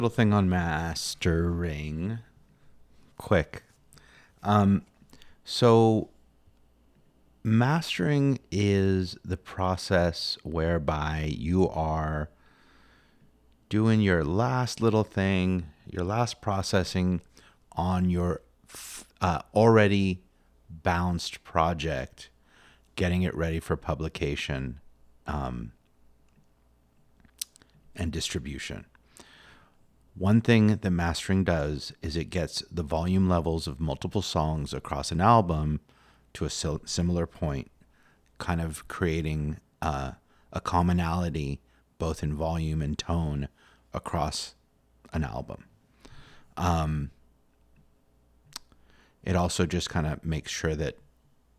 Little thing on mastering. Quick. So mastering is the process whereby you are doing your last little thing, your last processing on your already bounced project, getting it ready for publication and distribution. One thing that mastering does is it gets the volume levels of multiple songs across an album to a similar point, kind of creating a commonality both in volume and tone across an album. It also just kind of makes sure that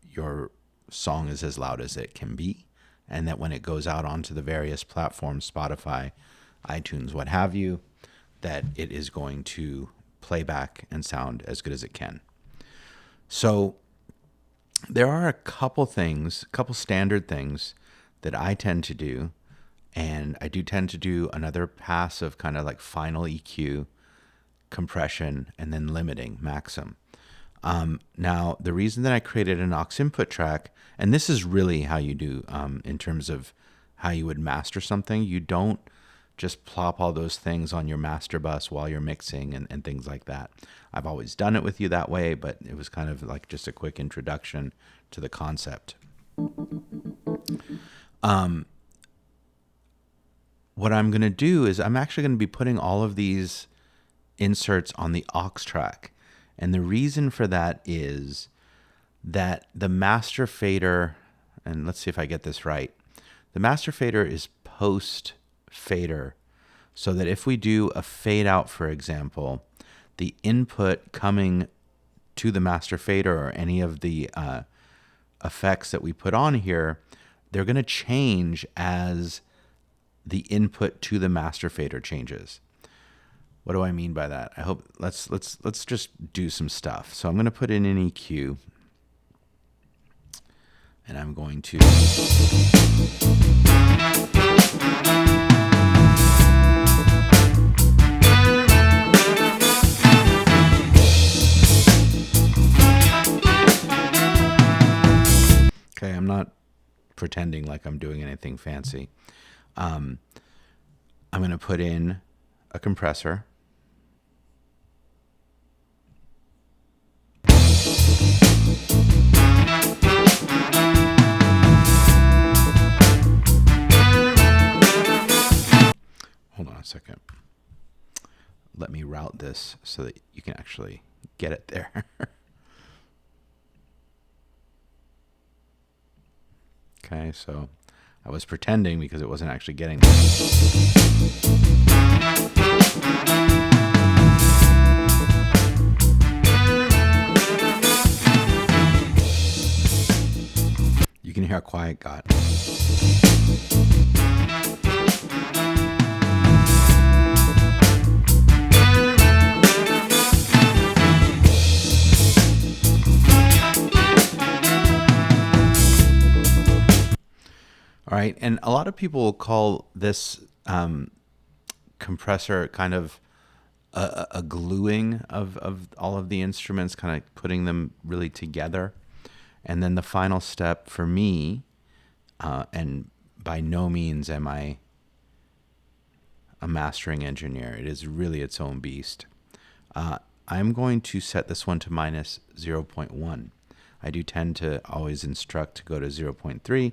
your song is as loud as it can be, and that when it goes out onto the various platforms, Spotify, iTunes, what have you, that it is going to play back and sound as good as it can. So there are a couple standard things that I tend to do, and I do tend to do another pass of kind of like final EQ, compression, and then limiting, maxim. Now, the reason that I created an aux input track, and this is really how you do in terms of how you would master something, you don't just plop all those things on your master bus while you're mixing and things like that. I've always done it with you that way, but it was kind of like just a quick introduction to the concept. What I'm going to do is I'm actually going to be putting all of these inserts on the aux track. And the reason for that is that the master fader, and let's see if I get this right, the master fader is post fader, so that if we do a fade out, for example, the input coming to the master fader or any of the effects that we put on here, they're going to change as the input to the master fader changes. What do I mean by that? I hope let's just do some stuff. So I'm going to put in an EQ, and I'm going to okay, I'm not pretending like I'm doing anything fancy. I'm going to put in a compressor. Hold on a second. Let me route this so that you can actually get it there. Okay, so I was pretending because it wasn't actually getting there. You can hear how quiet it got. All right, and a lot of people will call this compressor kind of a gluing of all of the instruments, kind of putting them really together. And then the final step for me, and by no means am I a mastering engineer, it is really its own beast. I'm going to set this one to minus 0.1. I do tend to always instruct to go to 0.3,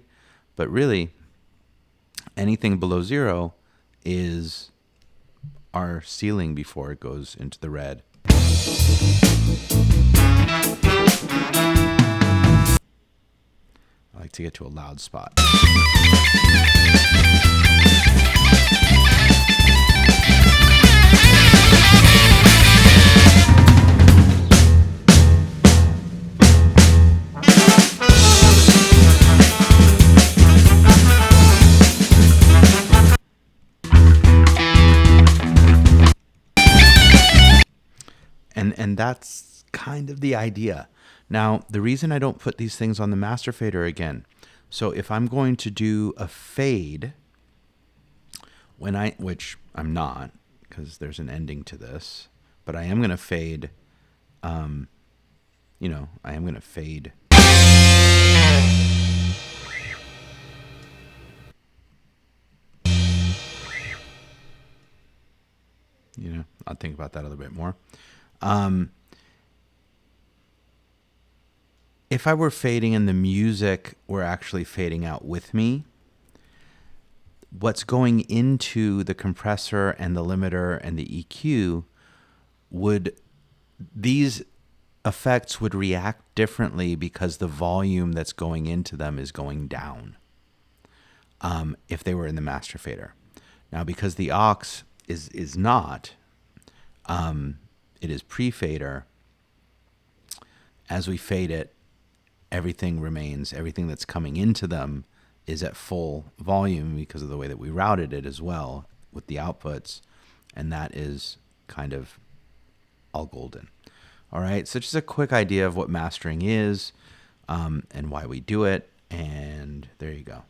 but really anything below 0 is our ceiling before it goes into the red. I like to get to a loud spot. And that's kind of the idea. Now, the reason I don't put these things on the master fader again, so if I'm going to do a fade, which I'm not, because there's an ending to this. But I am going to fade, I am going to fade. I'll think about that a little bit more. If I were fading and the music were actually fading out with me, what's going into the compressor and the limiter and the EQ these effects would react differently because the volume that's going into them is going down if they were in the master fader. Now, because the aux is not, it is pre-fader, as we fade it, everything that's coming into them is at full volume because of the way that we routed it as well with the outputs, and that is kind of all golden. All right, so just a quick idea of what mastering is and why we do it, and there you go.